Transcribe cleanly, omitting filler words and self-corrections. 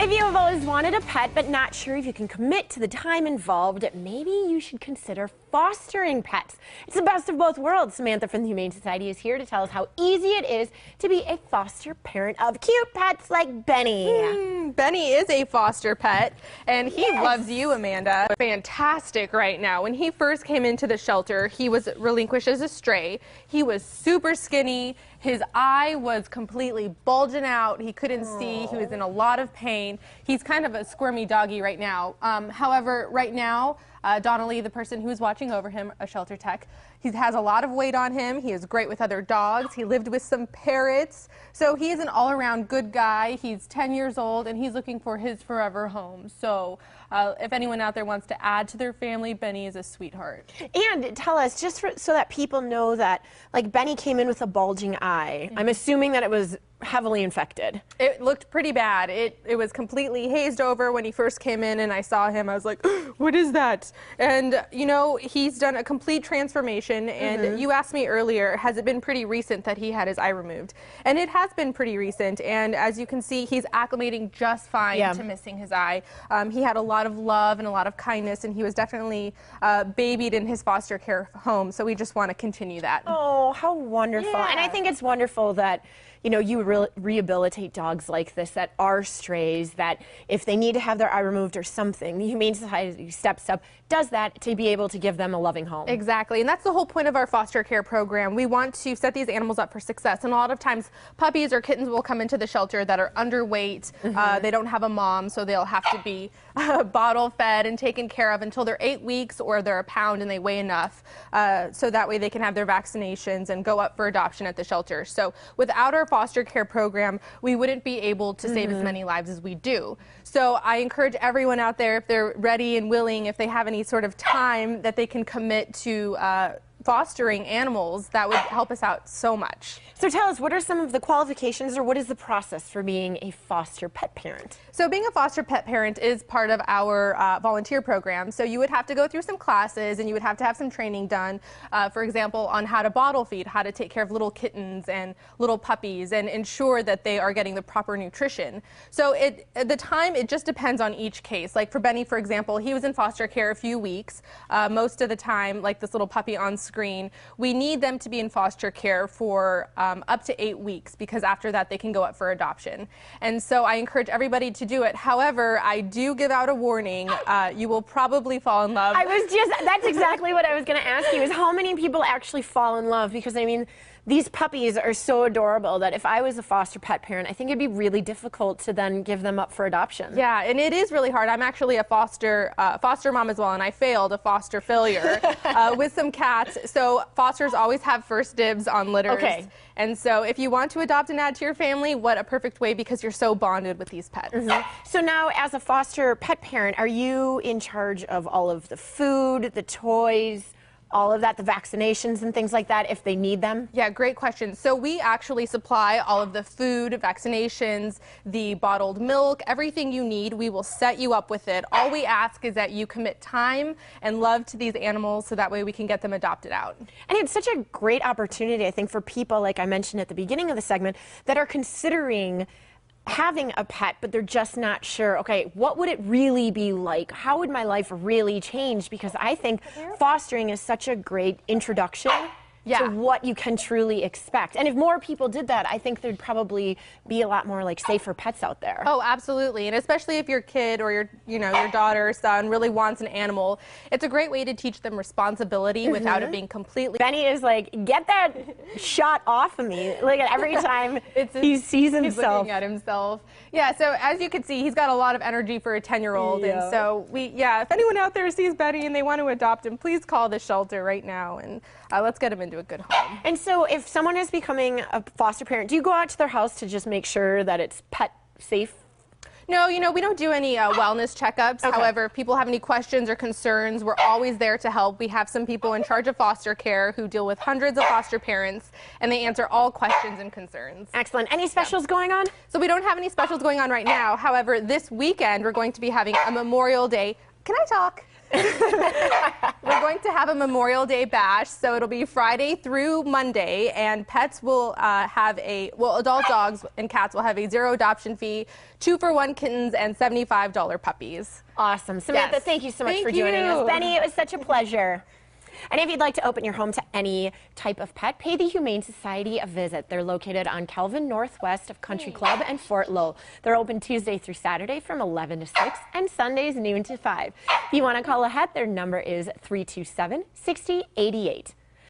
If you have always wanted a pet but not sure if you can commit to the time involved, maybe you should consider fostering pets. It's the best of both worlds. Samantha from the Humane Society is here to tell us how easy it is to be a foster parent of cute pets like Benny. Benny is a foster pet, and he loves you, Amanda. Fantastic right now. When he first came into the shelter, he was relinquished as a stray. He was super skinny. His eye was completely bulging out. He couldn't see. He was in a lot of pain. He's kind of a squirmy doggy right now. However, right now, Donnelly, the person who's watching over him, a shelter tech, he has a lot of weight on him. He is great with other dogs. He lived with some parrots. So he is an all-around good guy. He's 10 years old, and he's looking for his forever home. So if anyone out there wants to add to their family, Benny is a sweetheart. And tell us, just so that people know that, like, Benny came in with a bulging eye. I'm assuming that it was heavily infected. It looked pretty bad. It was completely hazed over when he first came in, and I saw him. I was like, what is that? And, you know, he's done a complete transformation, and you asked me earlier, has it been pretty recent that he had his eye removed? And it has been pretty recent, and as you can see, he's acclimating just fine to missing his eye. He had a lot of love and a lot of kindness, and he was definitely babied in his foster care home, so we just want to continue that. Oh, how wonderful. And I think it's wonderful that, you know, you rehabilitate dogs like this that are strays, that if they need to have their eye removed or something, the Humane Society steps up, does that to be able to give them a loving home. Exactly, and that's the whole point of our foster care program. We want to set these animals up for success, and a lot of times puppies or kittens will come into the shelter that are underweight. They don't have a mom, so they'll have to be bottle fed and taken care of until they're 8 weeks or they're a pound and they weigh enough, so that way they can have their vaccinations and go up for adoption at the shelter. So without our foster care program, we wouldn't be able to save as many lives as we do. So I encourage everyone out there, if they're ready and willing, if they have any sort of time that they can commit to fostering animals, that would help us out so much. So tell us, what are some of the qualifications, or what is the process for being a foster pet parent? So being a foster pet parent is part of our volunteer program. So you would have to go through some classes, and you would have to have some training done, for example, on how to bottle feed, how to take care of little kittens and little puppies, and ensure that they are getting the proper nutrition. So at the time, it just depends on each case. Like for Benny, for example, he was in foster care a few weeks. Most of the time, like this little puppy on screen, we need them to be in foster care for up to 8 weeks, because after that they can go up for adoption. And so I encourage everybody to do it. However, I do give out a warning. You will probably fall in love. That's exactly what I was going to ask you, is how many people actually fall in love? Because I mean, these puppies are so adorable that if I was a foster pet parent, I think it'd be really difficult to then give them up for adoption. Yeah, and it is really hard. I'm actually a foster mom as well, and I failed a foster failure with some cats. So fosters always have first dibs on litters. Okay. And so if you want to adopt and add to your family, what a perfect way, because you're so bonded with these pets. So now, as a foster pet parent, are you in charge of all of the food, the toys, all of that, the vaccinations and things like that, if they need them? Yeah, great question. So we actually supply all of the food, vaccinations, the bottled milk, everything you need. We will set you up with it. All we ask is that you commit time and love to these animals, so that way we can get them adopted out. And it's such a great opportunity, I think, for people, like I mentioned at the beginning of the segment, that are considering having a pet, but they're just not sure, okay, what would it really be like? How would my life really change? Because I think fostering is such a great introduction to what you can truly expect. And if more people did that, I think there'd probably be a lot more like safer pets out there. Oh, absolutely. And especially if your kid or your daughter or son really wants an animal, it's a great way to teach them responsibility without it being completely. Benny is like, get that shot off of me. Like every time he sees himself. He's looking at himself. Yeah, so as you can see, he's got a lot of energy for a 10-year-old. And so if anyone out there sees Benny and they want to adopt him, please call the shelter right now, and let's get him into a good home. And so if someone is becoming a foster parent, do you go out to their house to just make sure that it's pet safe? No, we don't do any wellness checkups. However, if people have any questions or concerns, we're always there to help. We have some people in charge of foster care who deal with hundreds of foster parents, and they answer all questions and concerns. Excellent. Any specials going on? So we don't have any specials going on right now. However, this weekend we're going to be having a Memorial Day. Can I talk? We're going to have a Memorial Day bash, so it'll be Friday through Monday, and pets will adult dogs and cats will have a $0 adoption fee, 2-for-1 kittens, and $75 puppies. Awesome. Samantha, Yes. thank you so much Thank for joining us. you. Benny, it was such a pleasure. And if you'd like to open your home to any type of pet, pay the Humane Society a visit. They're located on Kelvin Northwest of Country Club and Fort Lowell. They're open Tuesday through Saturday from 11 to 6 and Sundays noon to 5. If you want to call ahead, their number is 327-6088.